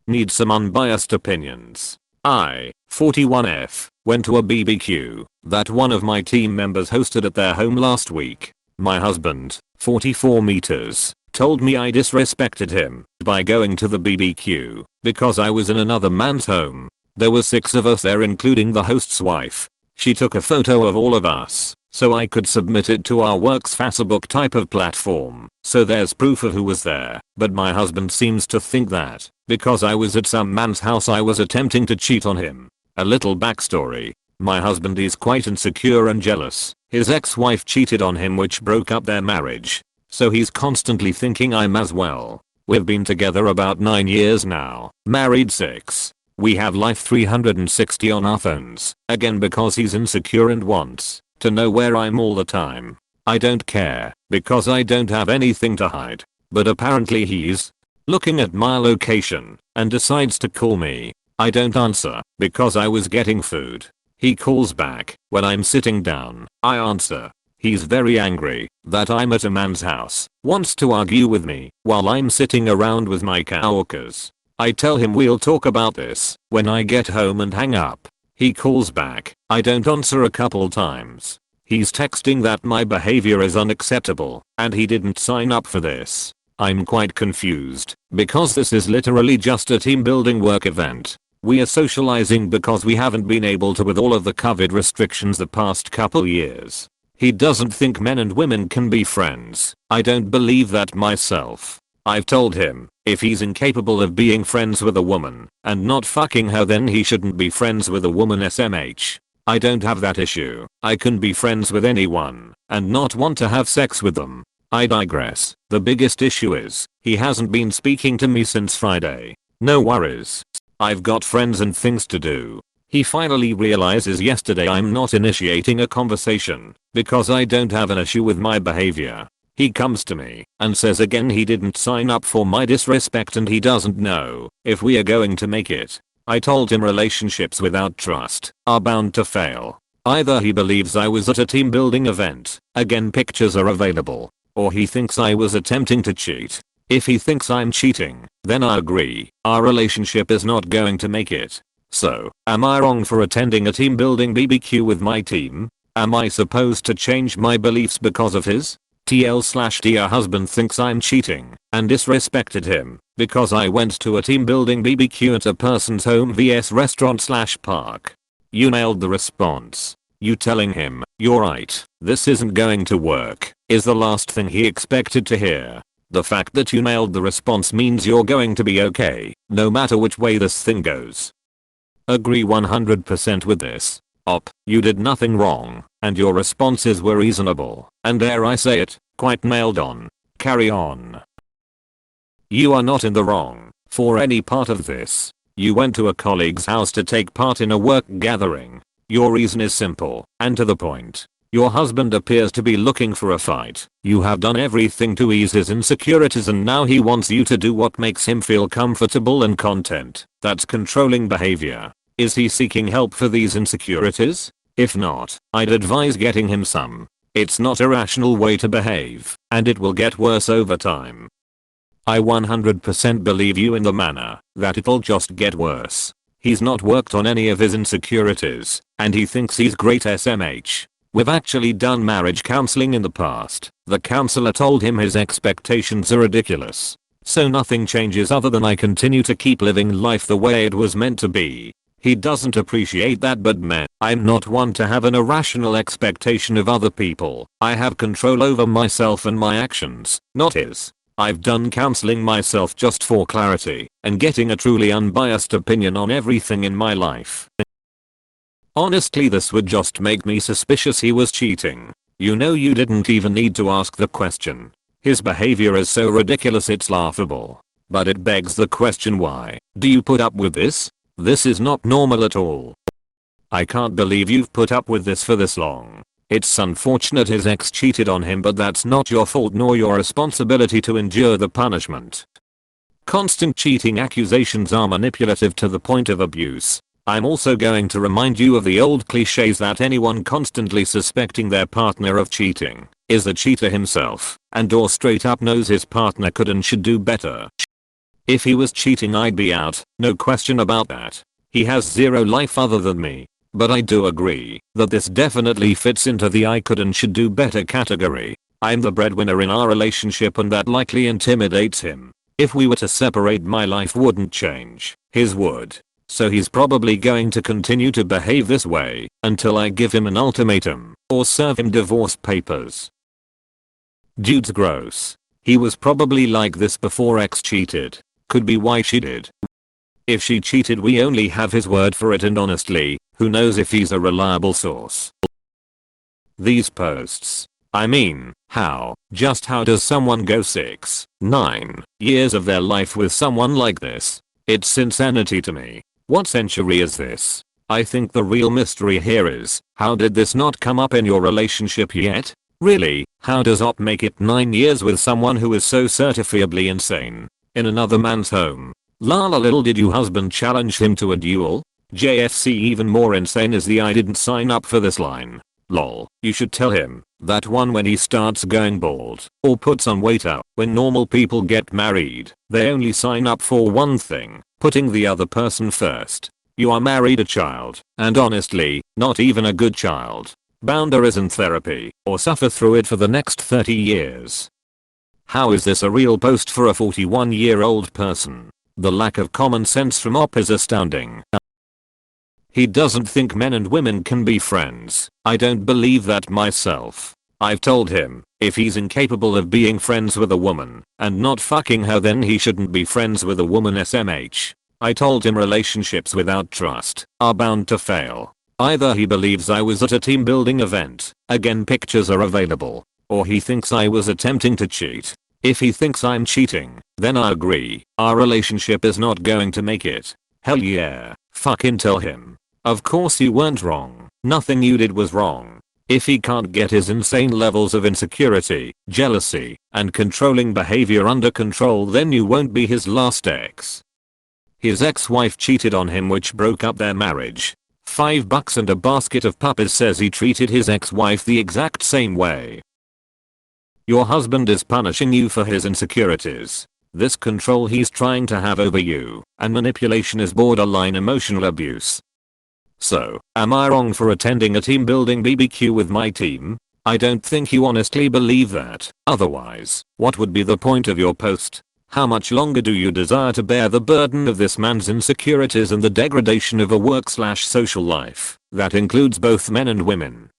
Need some unbiased opinions. I, 41F, went to a BBQ that one of my team members hosted at their home last week. My husband, 44 meters, told me I disrespected him by going to the BBQ because I was in another man's home. There were 6 of us there including the host's wife. She took a photo of all of us so I could submit it to our work's Facebook type of platform. So there's proof of who was there. But my husband seems to think that because I was at some man's house I was attempting to cheat on him. A little backstory. My husband is quite insecure and jealous. His ex-wife cheated on him which broke up their marriage. So he's constantly thinking I'm as well. We've been together about 9 years now, married 6. We have Life 360 on our phones, again because he's insecure and wants to know where I'm all the time. I don't care, because I don't have anything to hide. But apparently he's looking at my location and decides to call me. I don't answer because I was getting food. He calls back when I'm sitting down. I answer. He's very angry that I'm at a man's house, wants to argue with me while I'm sitting around with my coworkers. I tell him we'll talk about this when I get home and hang up. He calls back. I don't answer a couple times. He's texting that my behavior is unacceptable and he didn't sign up for this. I'm quite confused because this is literally just a team building work event. We are socializing because we haven't been able to with all of the COVID restrictions the past couple years. He doesn't think men and women can be friends. I don't believe that myself. I've told him if he's incapable of being friends with a woman and not fucking her then he shouldn't be friends with a woman SMH. I don't have that issue. I can be friends with anyone and not want to have sex with them. I digress. The biggest issue is he hasn't been speaking to me since Friday. No worries. I've got friends and things to do. He finally realizes yesterday I'm not initiating a conversation because I don't have an issue with my behavior. He comes to me and says again he didn't sign up for my disrespect and he doesn't know if we are going to make it. I told him relationships without trust are bound to fail. Either he believes I was at a team building event, again pictures are available, or he thinks I was attempting to cheat. If he thinks I'm cheating, then I agree, our relationship is not going to make it. So, am I wrong for attending a team building BBQ with my team? Am I supposed to change my beliefs because of his? TL/dear husband thinks I'm cheating and disrespected him because I went to a team building BBQ at a person's home vs restaurant/park. You nailed the response. You telling him, you're right, this isn't going to work, is the last thing he expected to hear. The fact that you nailed the response means you're going to be okay, no matter which way this thing goes. Agree 100% with this. You did nothing wrong, and your responses were reasonable, and dare I say it, quite nailed on. Carry on. You are not in the wrong for any part of this. You went to a colleague's house to take part in a work gathering. Your reason is simple and to the point. Your husband appears to be looking for a fight. You have done everything to ease his insecurities and now he wants you to do what makes him feel comfortable and content. That's controlling behavior. Is he seeking help for these insecurities? If not, I'd advise getting him some. It's not a rational way to behave, and it will get worse over time. I 100% believe you in the manner that it'll just get worse. He's not worked on any of his insecurities, and he thinks he's great SMH. We've actually done marriage counseling in the past. The counselor told him his expectations are ridiculous. So nothing changes other than I continue to keep living life the way it was meant to be. He doesn't appreciate that, but man, I'm not one to have an irrational expectation of other people. I have control over myself and my actions, not his. I've done counseling myself just for clarity and getting a truly unbiased opinion on everything in my life. Honestly, this would just make me suspicious he was cheating. You know, you didn't even need to ask the question. His behavior is so ridiculous it's laughable. But it begs the question, why do you put up with this? This is not normal at all. I can't believe you've put up with this for this long. It's unfortunate his ex cheated on him, but that's not your fault nor your responsibility to endure the punishment. Constant cheating accusations are manipulative to the point of abuse. I'm also going to remind you of the old cliches that anyone constantly suspecting their partner of cheating is a cheater himself and or straight up knows his partner could and should do better. If he was cheating, I'd be out No question about that. He has zero life other than me. But I do agree that this definitely fits into the I could and should do better category. I'm the breadwinner in our relationship and that likely intimidates him. If we were to separate, my life wouldn't change, his would. So he's probably going to continue to behave this way until I give him an ultimatum or serve him divorce papers. Dude's gross. He was probably like this before ex cheated. Could be why she did. If she cheated, we only have his word for it, and honestly, who knows if he's a reliable source. These posts. I mean, just how does someone go 6, 9 years of their life with someone like this? It's insanity to me. What century is this? I think the real mystery here is, how did this not come up in your relationship yet? Really, how does op make it 9 years with someone who is so certifiably insane? In another man's home. Lala little did you husband challenge him to a duel? JFC. Even more insane is the I didn't sign up for this line. Lol. You should tell him that one when he starts going bald or puts on weight out. When normal people get married, they only sign up for one thing, putting the other person first. You are married a child, and honestly, not even a good child. Boundaries in therapy, or suffer through it for the next 30 years. How is this a real post for a 41-year-old person? The lack of common sense from op is astounding. He doesn't think men and women can be friends. I don't believe that myself. I've told him, if he's incapable of being friends with a woman and not fucking her, then he shouldn't be friends with a woman SMH. I told him relationships without trust are bound to fail. Either he believes I was at a team building event, again pictures are available, or he thinks I was attempting to cheat. If he thinks I'm cheating, then I agree, our relationship is not going to make it. Hell yeah, fucking tell him. Of course you weren't wrong, nothing you did was wrong. If he can't get his insane levels of insecurity, jealousy, and controlling behavior under control, then you won't be his last ex. His ex-wife cheated on him, which broke up their marriage. $5 and a basket of puppies says he treated his ex-wife the exact same way. Your husband is punishing you for his insecurities. This control he's trying to have over you and manipulation is borderline emotional abuse. So, am I wrong for attending a team building BBQ with my team? I don't think you honestly believe that. Otherwise, what would be the point of your post? How much longer do you desire to bear the burden of this man's insecurities and the degradation of a work/social life that includes both men and women?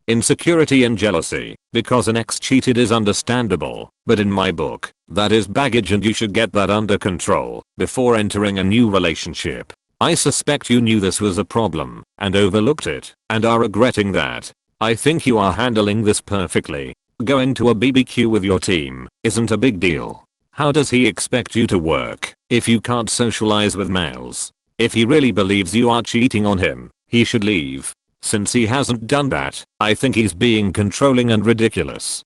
Insecurity and jealousy because an ex cheated is understandable, but in my book, that is baggage and you should get that under control before entering a new relationship. I suspect you knew this was a problem and overlooked it and are regretting that. I think you are handling this perfectly. Going to a BBQ with your team isn't a big deal. How does he expect you to work if you can't socialize with males? If he really believes you are cheating on him, he should leave. Since he hasn't done that, I think he's being controlling and ridiculous.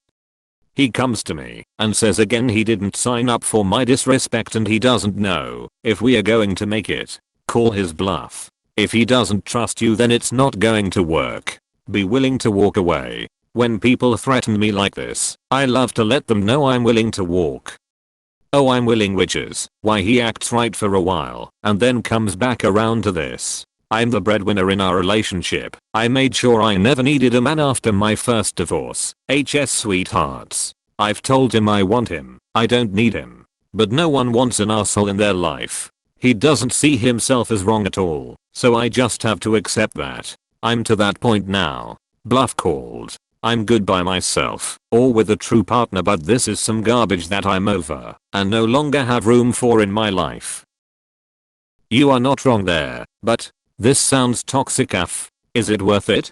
He comes to me and says again he didn't sign up for my disrespect and he doesn't know if we are going to make it. Call his bluff. If he doesn't trust you, then it's not going to work. Be willing to walk away. When people threaten me like this, I love to let them know I'm willing to walk. Oh, I'm willing, which is why he acts right for a while and then comes back around to this. I'm the breadwinner in our relationship. I made sure I never needed a man after my first divorce. HS sweethearts. I've told him I want him. I don't need him. But no one wants an asshole in their life. He doesn't see himself as wrong at all. So I just have to accept that. I'm to that point now. Bluff called. I'm good by myself or with a true partner, but this is some garbage that I'm over and no longer have room for in my life. You are not wrong there, but this sounds toxic AF. Is it worth it?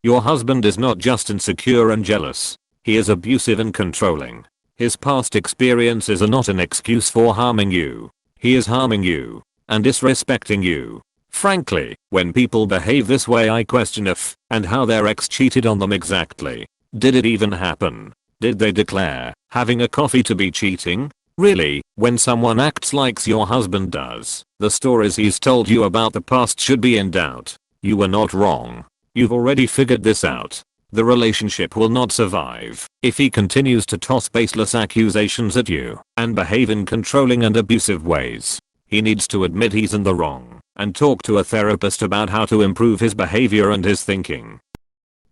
Your husband is not just insecure and jealous. He is abusive and controlling. His past experiences are not an excuse for harming you. He is harming you and disrespecting you. Frankly, when people behave this way, I question if and how their ex cheated on them exactly. Did it even happen? Did they declare having a coffee to be cheating? Really, when someone acts like your husband does, the stories he's told you about the past should be in doubt. You were not wrong. You've already figured this out. The relationship will not survive if he continues to toss baseless accusations at you and behave in controlling and abusive ways. He needs to admit he's in the wrong and talk to a therapist about how to improve his behavior and his thinking.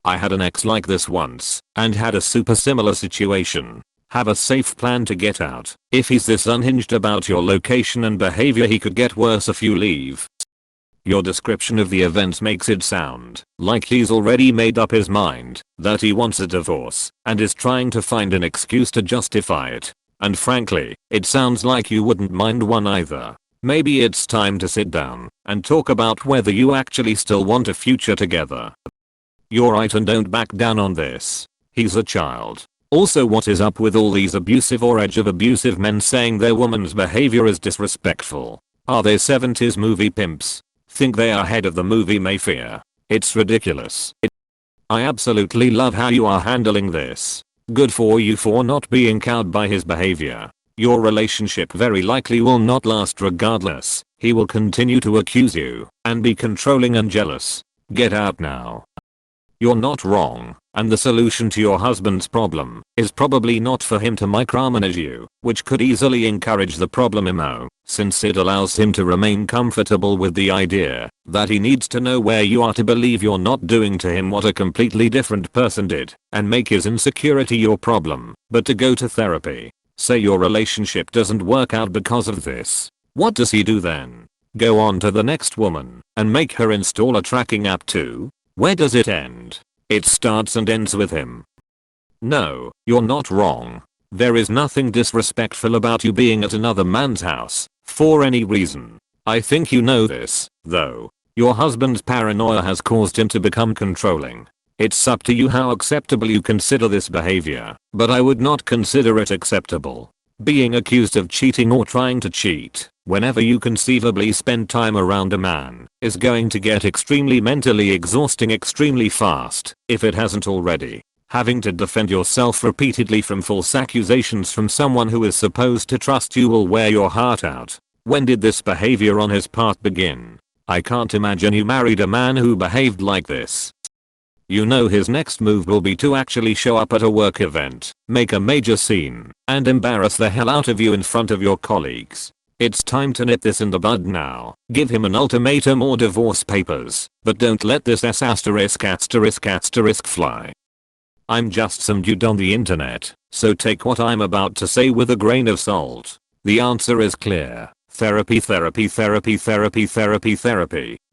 I had an ex like this once and had a super similar situation. Have a safe plan to get out. If he's this unhinged about your location and behavior, he could get worse if you leave. Your description of the events makes it sound like he's already made up his mind that he wants a divorce and is trying to find an excuse to justify it. And frankly, it sounds like you wouldn't mind one either. Maybe it's time to sit down and talk about whether you actually still want a future together. You're right, and don't back down on this. He's a child. Also, what is up with all these abusive or edge of abusive men saying their woman's behavior is disrespectful? Are they 70s movie pimps? Think they are head of the movie Mayfair? It's ridiculous. I absolutely love how you are handling this. Good for you for not being cowed by his behavior. Your relationship very likely will not last regardless. He will continue to accuse you and be controlling and jealous. Get out now. You're not wrong, and the solution to your husband's problem is probably not for him to micromanage you, which could easily encourage the problem since it allows him to remain comfortable with the idea that he needs to know where you are to believe you're not doing to him what a completely different person did, and make his insecurity your problem, but to go to therapy. Say your relationship doesn't work out because of this. What does he do then? Go on to the next woman and make her install a tracking app too? Where does it end? It starts and ends with him. No, you're not wrong. There is nothing disrespectful about you being at another man's house for any reason. I think you know this, though. Your husband's paranoia has caused him to become controlling. It's up to you how acceptable you consider this behavior, but I would not consider it acceptable. Being accused of cheating or trying to cheat whenever you conceivably spend time around a man is going to get extremely mentally exhausting extremely fast, if it hasn't already. Having to defend yourself repeatedly from false accusations from someone who is supposed to trust you will wear your heart out. When did this behavior on his part begin? I can't imagine you married a man who behaved like this. You know his next move will be to actually show up at a work event, make a major scene, and embarrass the hell out of you in front of your colleagues. It's time to nip this in the bud now. Give him an ultimatum or divorce papers, but don't let this **** fly. I'm just some dude on the internet, so take what I'm about to say with a grain of salt. The answer is clear. Therapy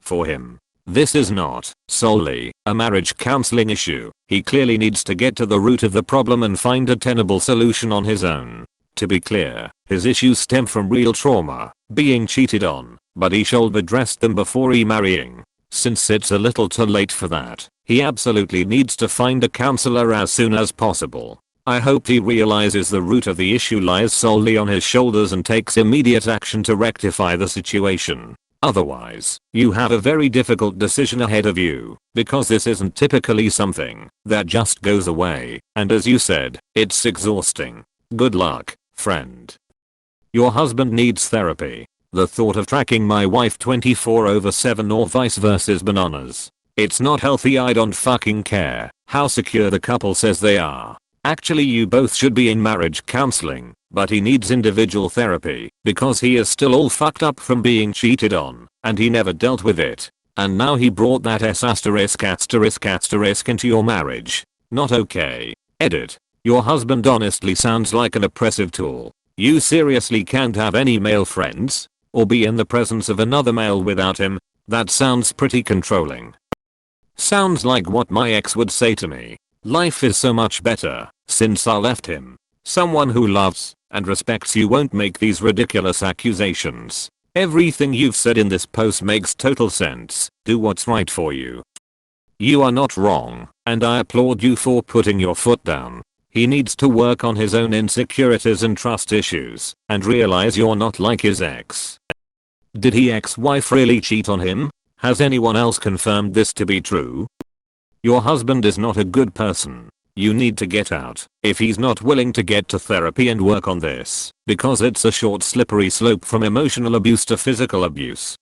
for him. This is not solely a marriage counseling issue. He clearly needs to get to the root of the problem and find a tenable solution on his own. To be clear, his issues stem from real trauma, being cheated on, but he should have addressed them before marrying. Since it's a little too late for that, he absolutely needs to find a counselor as soon as possible. I hope he realizes the root of the issue lies solely on his shoulders and takes immediate action to rectify the situation. Otherwise, you have a very difficult decision ahead of you, because this isn't typically something that just goes away, and as you said, it's exhausting. Good luck, friend. Your husband needs therapy. The thought of tracking my wife 24/7 or vice versa is bananas. It's not healthy. I don't fucking care how secure the couple says they are. Actually, you both should be in marriage counseling, but he needs individual therapy because he is still all fucked up from being cheated on, and he never dealt with it. And now he brought that **** into your marriage. Not okay. Edit. Your husband honestly sounds like an oppressive tool. You seriously can't have any male friends? Or be in the presence of another male without him? That sounds pretty controlling. Sounds like what my ex would say to me. Life is so much better since I left him. Someone who loves and respects you won't make these ridiculous accusations. Everything you've said in this post makes total sense. Do what's right for you. You are not wrong, and I applaud you for putting your foot down. He needs to work on his own insecurities and trust issues, and realize you're not like his ex. Did his ex-wife really cheat on him? Has anyone else confirmed this to be true? Your husband is not a good person. You need to get out if he's not willing to get to therapy and work on this, because it's a short slippery slope from emotional abuse to physical abuse.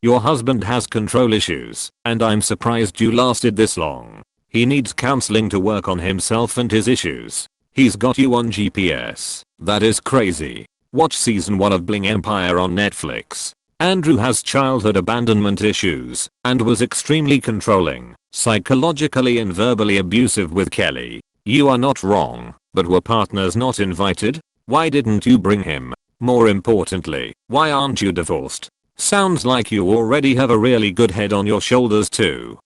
Your husband has control issues, and I'm surprised you lasted this long. He needs counseling to work on himself and his issues. He's got you on GPS. That is crazy. Watch season 1 of Bling Empire on Netflix. Andrew has childhood abandonment issues and was extremely controlling, psychologically and verbally abusive with Kelly. You are not wrong, but were partners not invited? Why didn't you bring him? More importantly, why aren't you divorced? Sounds like you already have a really good head on your shoulders too.